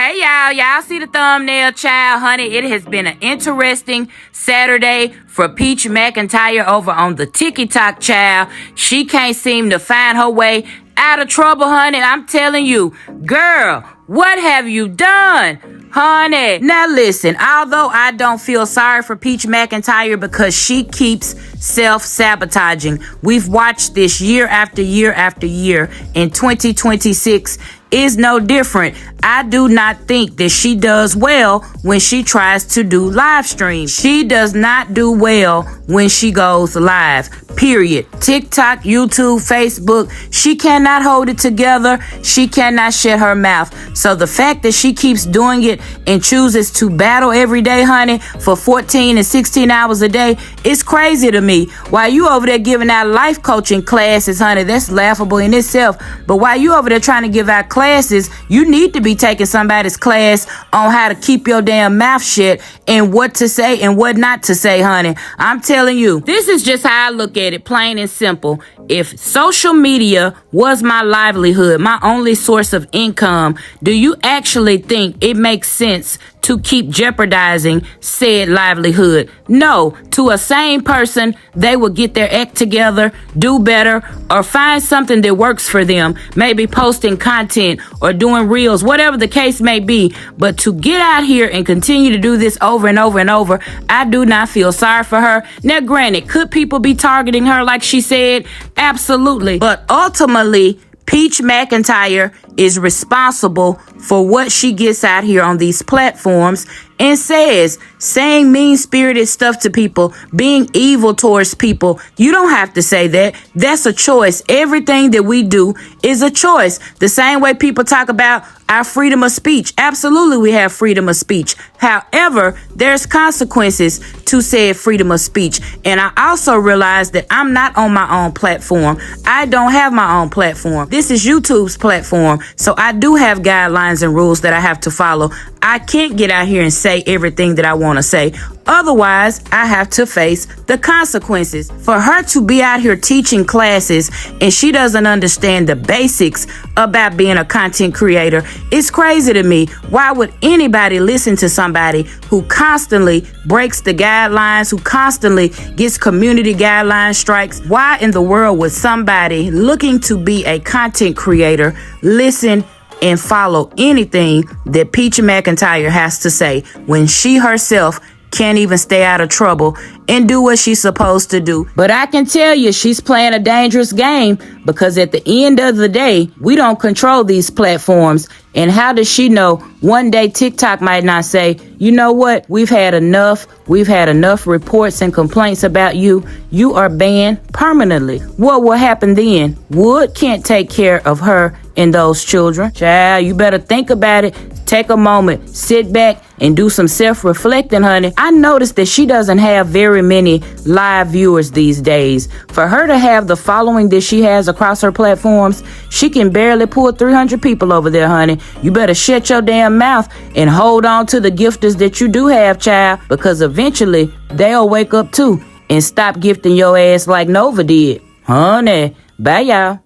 Hey, y'all see the thumbnail, child, honey? It has been an interesting Saturday for Peach Mcintyre over on the TikTok, child. She can't seem to find her way out of trouble, honey. I'm telling you, girl, what have you done, honey? Now listen, although I don't feel sorry for Peach Mcintyre because she keeps self-sabotaging. We've watched this year after year after year. In 2026 is no different. I do not think that she does well when she tries to do live streams. She does not do well when she goes live, period. TikTok, YouTube, Facebook, she cannot hold it together. She cannot shut her mouth. So the fact that she keeps doing it and chooses to battle every day, honey, for 14 and 16 hours a day, it's crazy to me. While you over there giving out life coaching classes, honey, that's laughable in itself. But while you over there trying to give out classes, you need to be taking somebody's class on how to keep your damn mouth shut and what to say and what not to say, honey. I'm telling you, this is just how I look at it, plain and simple. If social media was my livelihood, my only source of income, do you actually think it makes sense to keep jeopardizing said livelihood? No. To a sane person, they will get their act together, do better, or find something that works for them. Maybe posting content or doing reels, whatever the case may be. But to get out here and continue to do this over and over and over, I do not feel sorry for her. Now, granted, could people be targeting her like she said? Absolutely. But ultimately, Peach Mcintyre is responsible for what she gets out here on these platforms and says, saying mean-spirited stuff to people, being evil towards people. You don't have to say that. That's a choice. Everything that we do is a choice. The same way people talk about our freedom of speech. Absolutely, we have freedom of speech. However, there's consequences to said freedom of speech. And I also realize that I'm not on my own platform. I don't have my own platform. This is YouTube's platform. So I do have guidelines and rules that I have to follow. I can't get out here and say everything that I want to say. Otherwise, I have to face the consequences. For her to be out here teaching classes and she doesn't understand the basics about being a content creator, it's crazy to me. Why would anybody listen to somebody who constantly breaks the guidelines, who constantly gets community guideline strikes? Why in the world would somebody looking to be a content creator listen and follow anything that Peach Mcintyre has to say when she herself can't even stay out of trouble and do what she's supposed to do? But I can tell you she's playing a dangerous game, because at the end of the day, we don't control these platforms. And how does she know one day TikTok might not say, you know what, we've had enough. We've had enough reports and complaints about you. You are banned permanently. What will happen then? Wood can't take care of her and those children. Child, you better think about it. Take a moment, sit back, and do some self-reflecting, honey. I noticed that she doesn't have very many live viewers these days. For her to have the following that she has across her platforms, she can barely pull 300 people over there, honey. You better shut your damn mouth and hold on to the gifters that you do have, child, because eventually they'll wake up too and stop gifting your ass like Nova did. Honey, bye, y'all.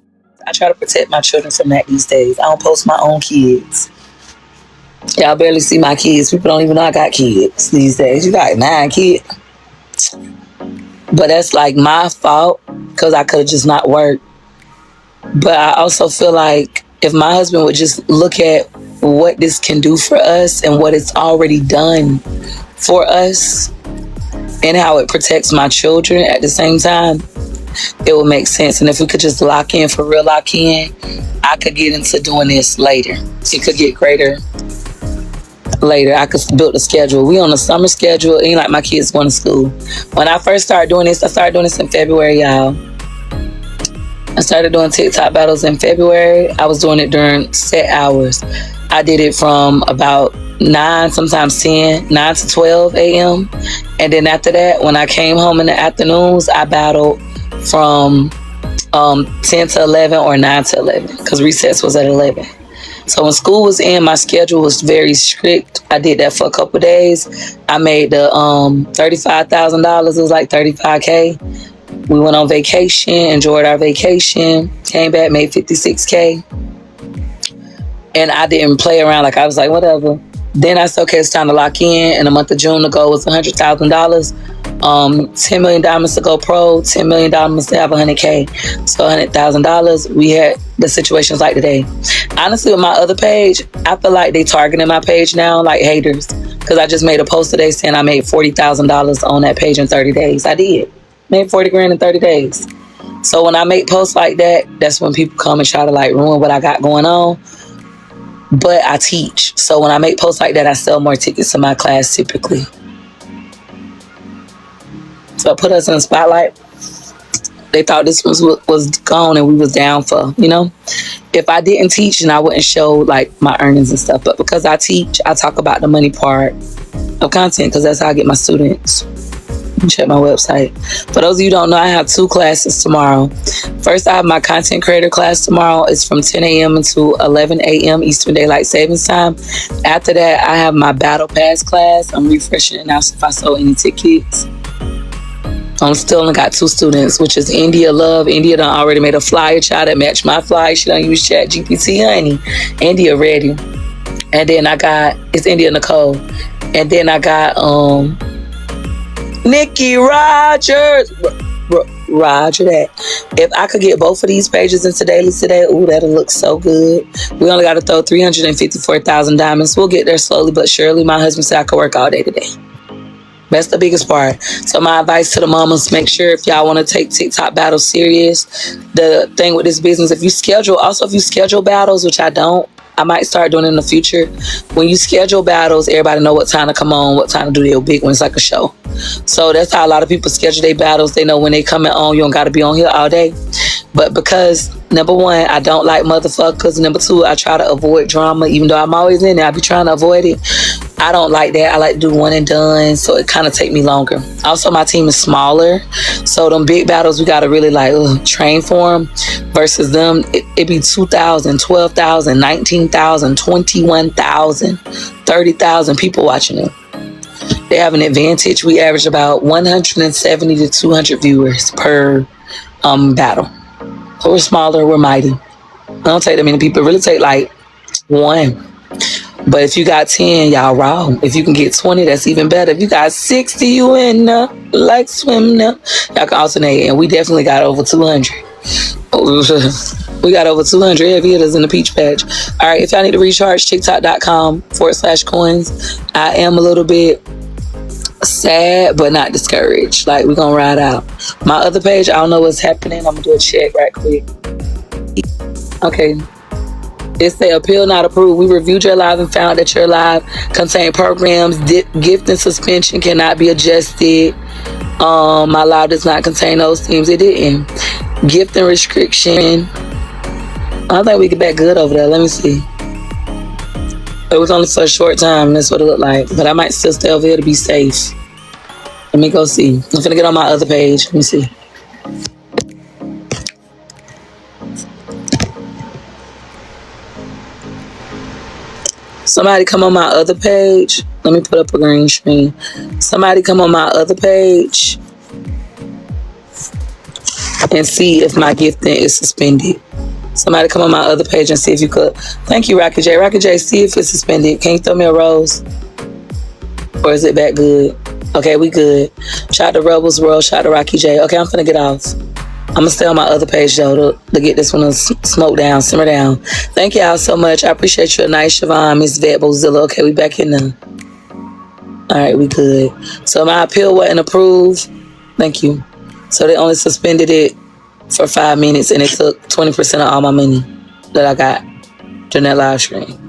I try to protect my children from that these days. I don't post my own kids. Y'all barely see my kids. People don't even know I got kids these days. You got 9 kids. But that's like my fault, because I could have just not worked. But I also feel like if my husband would just look at what this can do for us and what it's already done for us and how it protects my children at the same time, it would make sense. And if we could just lock in, for real lock in, I could get into doing this later. It could get greater later. I could build a schedule. We on a summer schedule. It ain't like my kids going to school. When I first started doing this, I started doing this in February, y'all. I started doing TikTok battles in February. I was doing it during set hours. I did it from about 9, sometimes 10, 9 to 12 a.m. And then after that, when I came home in the afternoons, I battled from 10 to 11 or 9 to 11, because recess was at 11. So when school was in, my schedule was very strict. I did that for a couple days. I made the $35,000. It was like $35K. We went on vacation, enjoyed our vacation, came back, made $56K. And I didn't play around. Like, I was like, whatever. Then I said, okay, it's time to lock in. In the month of June, the goal was $100,000. $10 million to go pro, $10 million to have $100K. So $100,000. We had the situations like today. Honestly, with my other page, I feel like they targeting my page now, like haters. Because I just made a post today saying I made $40,000 on that page in 30 days. I did. Made 40 grand in 30 days. So when I make posts like that, that's when people come and try to like ruin what I got going on. But I teach. So when I make posts like that, I sell more tickets to my class typically. So I put us in the spotlight. They thought this was gone and we was down for, you know. If I didn't teach, then I wouldn't show like my earnings and stuff. But because I teach, I talk about the money part of content because that's how I get my students. Check my website. For those of you who don't know, I have 2 classes tomorrow. First, I have my content creator class tomorrow. It's from 10 a.m. to 11 a.m. Eastern Daylight Savings Time. After that, I have my Battle Pass class. I'm refreshing it now, so if I sold any tickets. I'm still only got 2 students, which is India Love. India done already made a flyer child that matched my flyer. She done use Chat GPT, honey. India ready. And then I got, it's India Nicole. And then I got Nikki Rogers. Roger that. If I could get both of these pages into dailies today, ooh, that'll look so good. We only got to throw 354,000 diamonds. We'll get there slowly but surely. My husband said I could work all day today. That's the biggest part. So my advice to the mamas, make sure if y'all want to take TikTok battles serious, the thing with this business, if you schedule battles, which I don't, I might start doing it in the future. When you schedule battles, everybody know what time to come on, what time to do their big one. It's like a show. So that's how a lot of people schedule their battles. They know when they coming on, you don't got to be on here all day. But because, number 1, I don't like motherfuckers. Number 2, I try to avoid drama. Even though I'm always in there, I be trying to avoid it. I don't like that. I like to do one and done. So it kind of take me longer. Also, my team is smaller. So them big battles, we got to really like train for them. Versus them, it be 2,000, 12,000, 19,000, 21,000, 30,000 people watching them. They have an advantage. We average about 170 to 200 viewers per battle. So we're smaller, we're mighty. I don't take that many people. It really take like 1. But if you got 10, y'all raw. If you can get 20, that's even better. If you got 60, you in like swim now. Y'all can alternate. And we definitely got over 200. We got over 200 heavy hitters in the peach patch. All right, if y'all need to recharge, TikTok.com/coins. I am a little bit sad, but not discouraged. Like, we're going to ride out. My other page, I don't know what's happening. I'm going to do a check right quick. Okay. It say appeal not approved. We reviewed your live and found that your live contained programs. Gift and suspension cannot be adjusted. My live does not contain those themes. It didn't. Gift and restriction. I think we get back good over there. Let me see. It was only for a short time. That's what it looked like. But I might still stay over here to be safe. Let me go see. I'm gonna get on my other page. Let me see. Somebody come on my other page. Let me put up a green screen. Somebody come on my other page and see if my gifting is suspended. Somebody come on my other page and see if you could. Thank you, Rocky J. Rocky J, see if it's suspended. Can you throw me a rose? Or is it back good? Okay, we good. Shout out to Rebels World. Shout out to Rocky J. Okay, I'm finna get off. I'm gonna stay on my other page though to get this one to smoke down, simmer down. Thank y'all so much. I appreciate you. Nice, Siobhan, Miss Vet, Bozilla. Okay, we back in there. All right, we good. So my appeal wasn't approved. Thank you. So they only suspended it for 5 minutes and it took 20% of all my money that I got during that live stream.